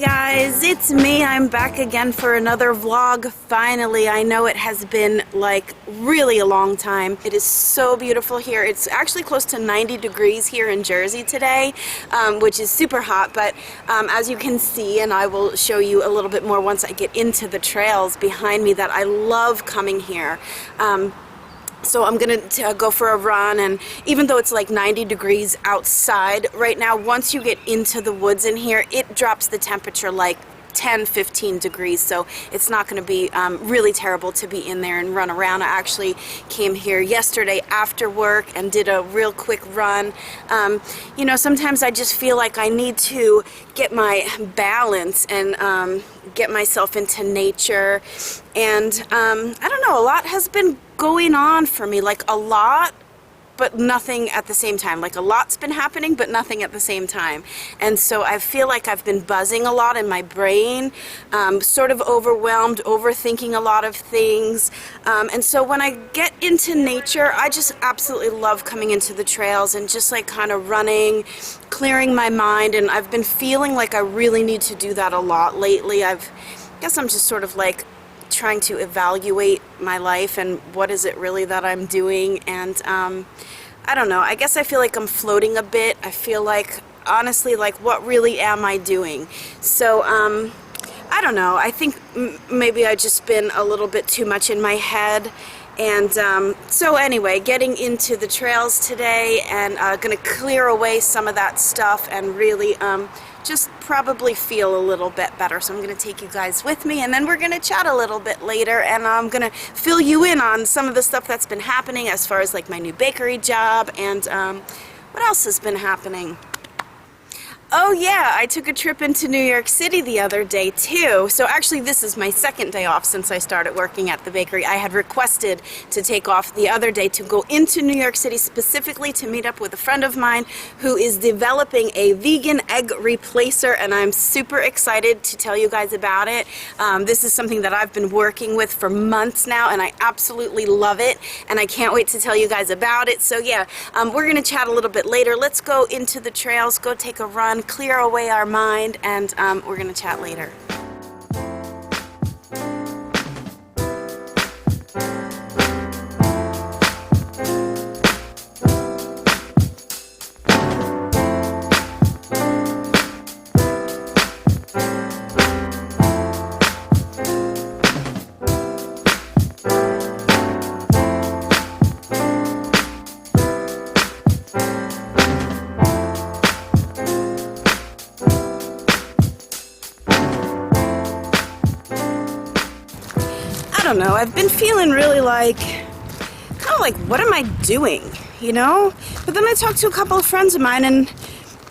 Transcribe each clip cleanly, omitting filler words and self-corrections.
guys, it's me. I'm back again for another vlog. Finally, I know it has been like really a long time. It is so beautiful here. It's actually close to 90 degrees here in Jersey today, which is super hot, but as you can see, and I will show you a little bit more once I get into the trails behind me, that I love coming here. So I'm gonna go for a run, and even though it's like 90 degrees outside right now, once you get into the woods in here, it drops the temperature like 10-15 degrees, so it's not going to be really terrible to be in there and run around. I actually came here yesterday after work and did a real quick run. You know, sometimes I just feel like I need to get my balance and get myself into nature, and I don't know, a lot has been going on for me, like a lot, but nothing at the same time. Like a lot's been happening, but nothing at the same time. And so I feel like I've been buzzing a lot in my brain, sort of overwhelmed, overthinking a lot of things. And so when I get into nature, I just absolutely love coming into the trails and just like kind of running, clearing my mind. And I've been feeling like I really need to do that a lot lately. I guess I'm just sort of like trying to evaluate my life and what is it really that I'm doing, and I don't know, I guess I feel like I'm floating a bit. I feel like, honestly, like what really am I doing? So I don't know, I think maybe I've just been a little bit too much in my head. And so anyway, getting into the trails today and gonna clear away some of that stuff and really just probably feel a little bit better. So I'm going to take you guys with me, and then we're going to chat a little bit later, and I'm going to fill you in on some of the stuff that's been happening as far as like my new bakery job and what else has been happening. Oh yeah, I took a trip into New York City the other day too. So actually this is my second day off since I started working at the bakery. I had requested to take off the other day to go into New York City specifically to meet up with a friend of mine who is developing a vegan egg replacer, and I'm super excited to tell you guys about it. This is something that I've been working with for months now, and I absolutely love it, and I can't wait to tell you guys about it. So yeah, we're gonna chat a little bit later. Let's go into the trails, go take a run, clear away our mind, and we're gonna chat later. I don't know, I've been feeling really like, kind of like, what am I doing, you know? But then I talked to a couple of friends of mine, and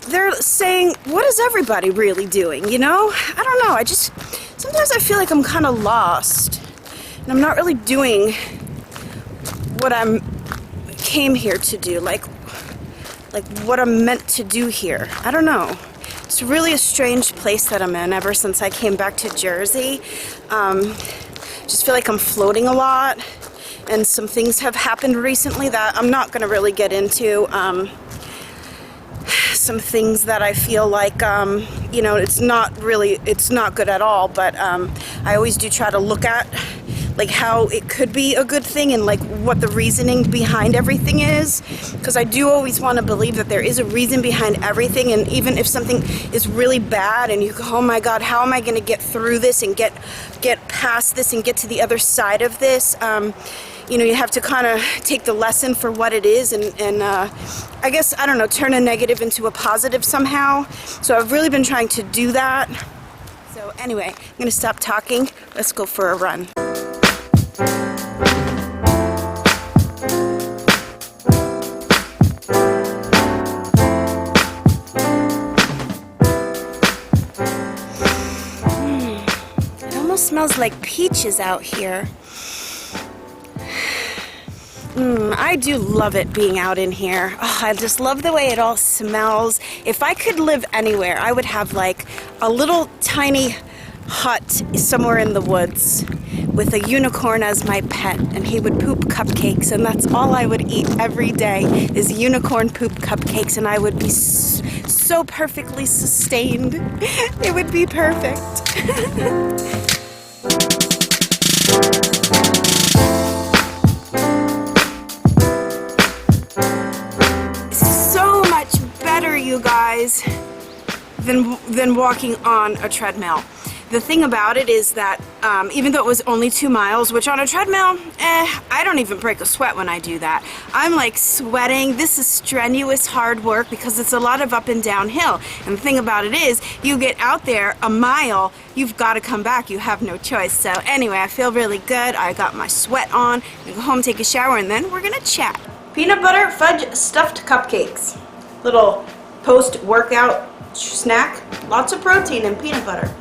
they're saying, what is everybody really doing, you know? I don't know, sometimes I feel like I'm kind of lost, and I'm not really doing what came here to do, like what I'm meant to do here. I don't know. It's really a strange place that I'm in ever since I came back to Jersey. Just feel like I'm floating a lot, and some things have happened recently that I'm not going to really get into. Some things that I feel like, you know, it's not good at all, but I always do try to look at like how it could be a good thing and like what the reasoning behind everything is, because I do always want to believe that there is a reason behind everything, and even if something is really bad and you go, oh my god, how am I going to get through this and get past this and get to the other side of this, you know, you have to kind of take the lesson for what it is, and I guess, I don't know, turn a negative into a positive somehow. So I've really been trying to do that. So anyway, I'm going to stop talking. Let's go for a run. It almost smells like peaches out here. I do love it being out in here. Oh, I just love the way it all smells. If I could live anywhere, I would have like a little tiny hut somewhere in the woods with a unicorn as my pet, and he would poop cupcakes, and that's all I would eat every day is unicorn poop cupcakes, and I would be so perfectly sustained. It would be perfect. So much better, you guys, than walking on a treadmill. The thing about it is that even though it was only 2 miles, which on a treadmill, I don't even break a sweat when I do that. I'm like sweating. This is strenuous, hard work because it's a lot of up and downhill. And the thing about it is, you get out there a mile, you've got to come back. You have no choice. So anyway, I feel really good. I got my sweat on. I'm gonna go home, take a shower, and then we're gonna chat. Peanut butter fudge stuffed cupcakes. Little post-workout snack. Lots of protein and peanut butter.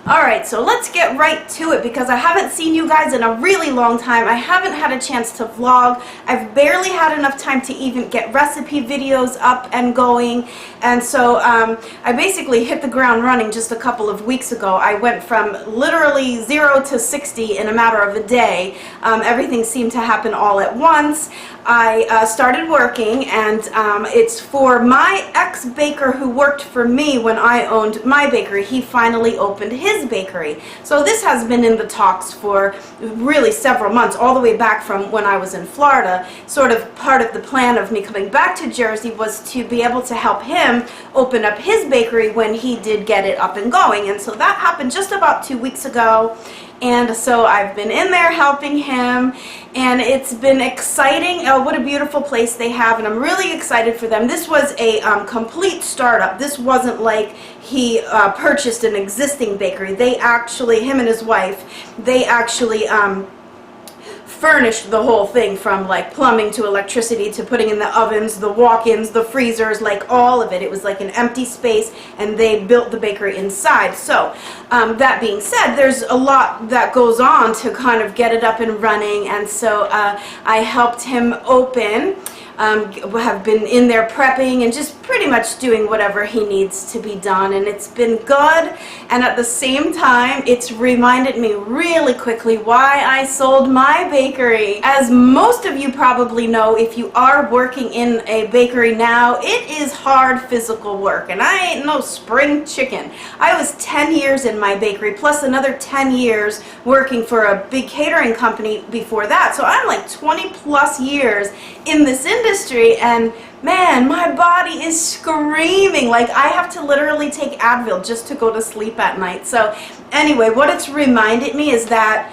Alright, so let's get right to it because I haven't seen you guys in a really long time. I haven't had a chance to vlog. I've barely had enough time to even get recipe videos up and going. And so I basically hit the ground running just a couple of weeks ago. I went from literally 0 to 60 in a matter of a day. Everything seemed to happen all at once. I started working, and it's for my ex-baker who worked for me when I owned my bakery. He finally opened his bakery. So this has been in the talks for really several months, all the way back from when I was in Florida. Sort of part of the plan of me coming back to Jersey was to be able to help him open up his bakery when he did get it up and going. And so that happened just about 2 weeks ago. And so I've been in there helping him, and it's been exciting. Oh, what a beautiful place they have, and I'm really excited for them. This was a complete startup. This wasn't like he purchased an existing bakery. They actually, him and his wife, they actually furnished the whole thing, from like plumbing to electricity to putting in the ovens, the walk-ins, the freezers, like all of it. It was like an empty space, and they built the bakery inside. So that being said, there's a lot that goes on to kind of get it up and running, and so I helped him open. Have been in there prepping and just pretty much doing whatever he needs to be done, and it's been good. And at the same time, it's reminded me really quickly why I sold my bakery. As most of you probably know, if you are working in a bakery now, it is hard physical work, and I ain't no spring chicken. I was 10 years in my bakery plus another 10 years working for a big catering company before that, so I'm like 20 plus years in this industry, and man, my body is screaming. Like, I have to literally take Advil just to go to sleep at night. So anyway, what it's reminded me is that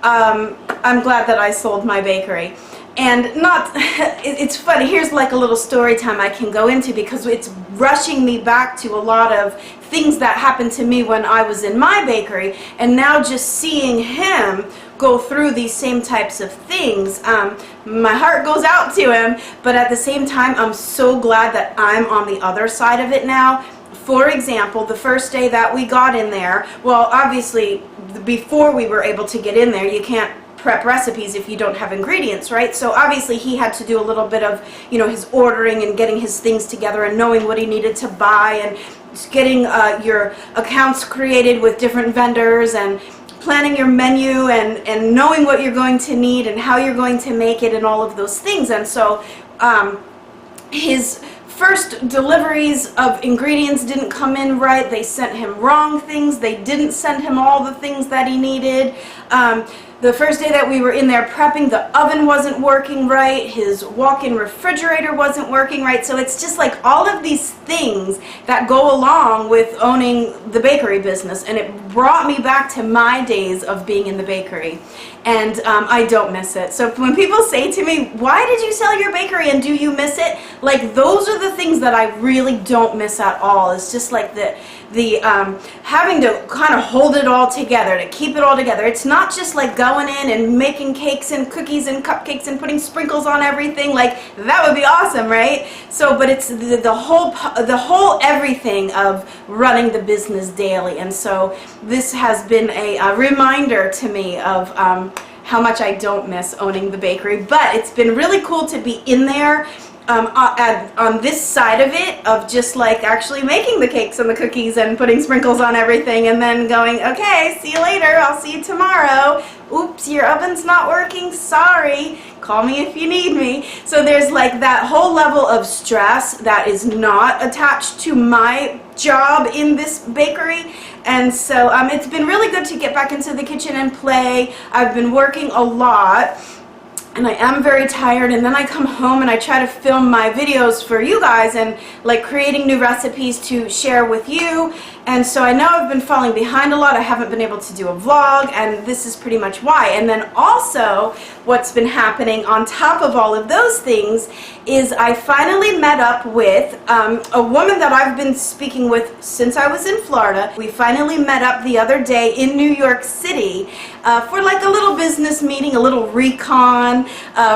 I'm glad that I sold my bakery. And not, it's funny, here's like a little story time I can go into, because it's rushing me back to a lot of things that happened to me when I was in my bakery, and now just seeing him go through these same types of things, my heart goes out to him, but at the same time, I'm so glad that I'm on the other side of it now. For example, the first day that we got in there, well, obviously, before we were able to get in there, you can't prep recipes if you don't have ingredients, right? So obviously he had to do a little bit of, you know, his ordering and getting his things together and knowing what he needed to buy, and getting your accounts created with different vendors, and planning your menu, and knowing what you're going to need and how you're going to make it, and all of those things. And so his first deliveries of ingredients didn't come in right. They sent him wrong things. They didn't send him all the things that he needed. The first day that we were in there prepping, the oven wasn't working right, his walk-in refrigerator wasn't working right. So it's just like all of these things that go along with owning the bakery business, and it brought me back to my days of being in the bakery, and I don't miss it. So when people say to me, why did you sell your bakery and do you miss it? Like, those are the things that I really don't miss at all. It's just like the having to kind of hold it all together, to keep it all together. It's not just like going in and making cakes and cookies and cupcakes and putting sprinkles on everything. Like, that would be awesome, right? So, but it's the whole everything of running the business daily. And so this has been a reminder to me of how much I don't miss owning the bakery. But it's been really cool to be in there on this side of it, of just like actually making the cakes and the cookies and putting sprinkles on everything, and then going, okay, see you later, I'll see you tomorrow. Oops, your oven's not working, sorry, call me if you need me. So there's like that whole level of stress that is not attached to my job in this bakery. And so it's been really good to get back into the kitchen and play. I've been working a lot, and I am very tired, and then I come home and I try to film my videos for you guys and like creating new recipes to share with you. And so I know I've been falling behind a lot. I haven't been able to do a vlog, and this is pretty much why. And then also what's been happening on top of all of those things is I finally met up with a woman that I've been speaking with since I was in Florida. We finally met up the other day in New York City for like a little business meeting, a little recon,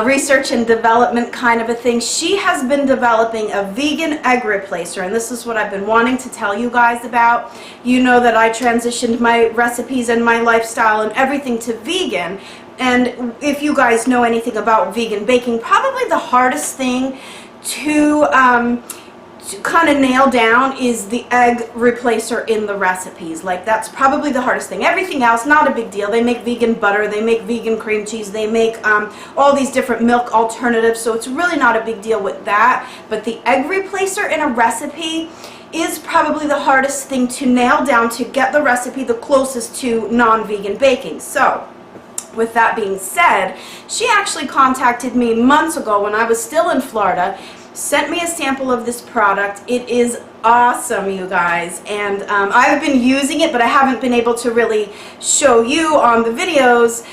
research and development kind of a thing. She has been developing a vegan egg replacer, and this is what I've been wanting to tell you guys about. You know that I transitioned my recipes and my lifestyle and everything to vegan. And if you guys know anything about vegan baking, probably the hardest thing to kind of nail down is the egg replacer in the recipes. Like, that's probably the hardest thing. Everything else, not a big deal. They make vegan butter, they make vegan cream cheese, they make all these different milk alternatives, so it's really not a big deal with that. But the egg replacer in a recipe is probably the hardest thing to nail down to get the recipe the closest to non-vegan baking. So with that being said, she actually contacted me months ago when I was still in Florida, sent me a sample of this product. It is awesome, you guys, and I've been using it, but I haven't been able to really show you on the videos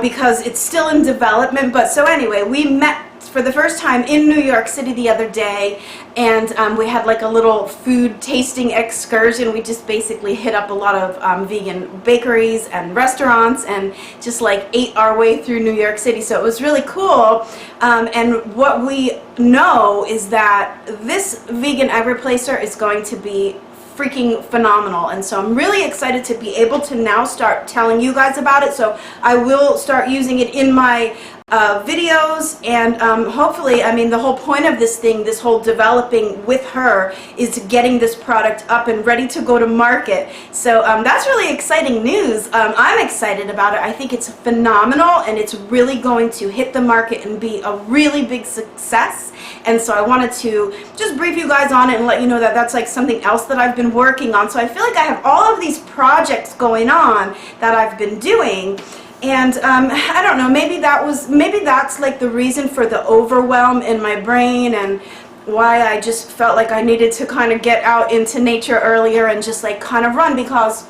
because it's still in development. But so anyway, we met for the first time in New York City the other day, and we had like a little food tasting excursion. We just basically hit up a lot of vegan bakeries and restaurants and just like ate our way through New York City. So it was really cool. And what we know is that this vegan egg replacer is going to be freaking phenomenal, and so I'm really excited to be able to now start telling you guys about it. So I will start using it in my videos, and hopefully, I mean, the whole point of this thing, this whole developing with her, is getting this product up and ready to go to market. So that's really exciting news. I'm excited about it. I think it's phenomenal, and it's really going to hit the market and be a really big success. And so I wanted to just brief you guys on it and let you know that that's like something else that I've been working on. So I feel like I have all of these projects going on that I've been doing. And I don't know, maybe that's like the reason for the overwhelm in my brain, and why I just felt like I needed to kind of get out into nature earlier and just like kind of run, because,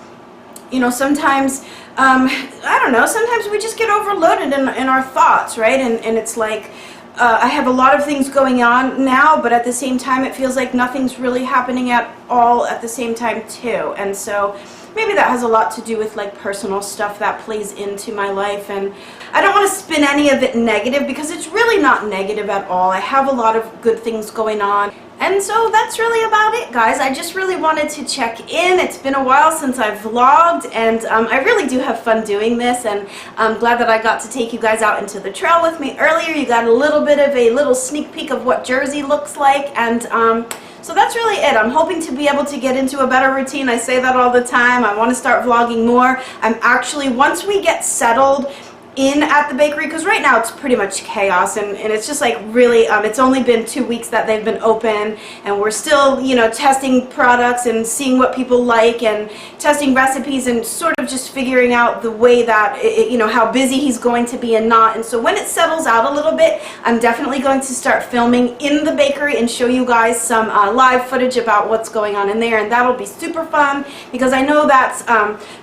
you know, sometimes, I don't know, sometimes we just get overloaded in our thoughts, right? And it's like, I have a lot of things going on now, but at the same time it feels like nothing's really happening at all at the same time too. And so maybe that has a lot to do with like personal stuff that plays into my life, and I don't want to spin any of it negative, because it's really not negative at all. I have a lot of good things going on. And so that's really about it, guys. I just really wanted to check in. It's been a while since I've vlogged, and I really do have fun doing this, and I'm glad that I got to take you guys out into the trail with me earlier. You got a little bit of a little sneak peek of what Jersey looks like, and so that's really it. I'm hoping to be able to get into a better routine. I say that all the time. I want to start vlogging more. I'm actually, once we get settled in at the bakery, because right now it's pretty much chaos, and it's just like really, it's only been 2 weeks that they've been open, and we're still, you know, testing products and seeing what people like and testing recipes and sort of just figuring out the way that, you know, how busy he's going to be and not. And so when it settles out a little bit, I'm definitely going to start filming in the bakery and show you guys some live footage about what's going on in there, and that'll be super fun, because I know that's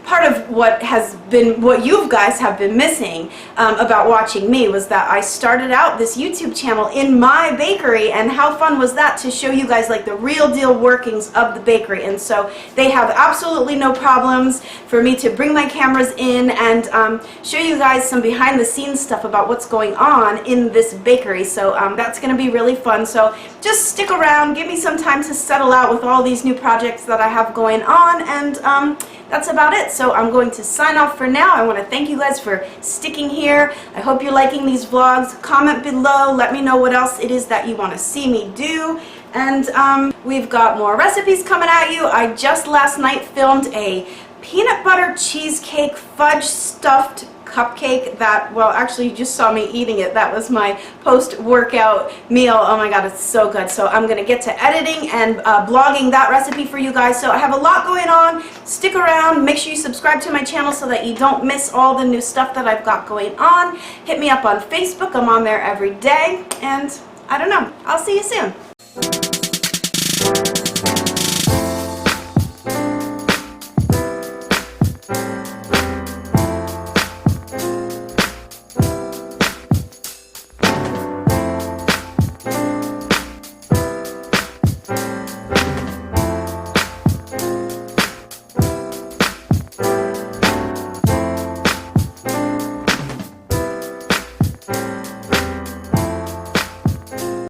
part of what has been, what you guys have been missing about watching me, was that I started out this YouTube channel in my bakery, and how fun was that to show you guys like the real deal workings of the bakery. And so they have absolutely no problems for me to bring my cameras in and show you guys some behind the scenes stuff about what's going on in this bakery. So that's going to be really fun. So just stick around, give me some time to settle out with all these new projects that I have going on, and that's about it. So I'm going to sign off for now. I want to thank you guys for sticking here. I hope you're liking these vlogs. Comment below. Let me know what else it is that you want to see me do. And we've got more recipes coming at you. I just last night filmed a peanut butter cheesecake fudge stuffed cupcake that, well, actually you just saw me eating it. That was my post-workout meal. Oh my god, it's so good. So I'm gonna get to editing and blogging that recipe for you guys. So I have a lot going on. Stick around. Make sure you subscribe to my channel so that you don't miss all the new stuff that I've got going on. Hit me up on Facebook. I'm on there every day. And I don't know. I'll see you soon.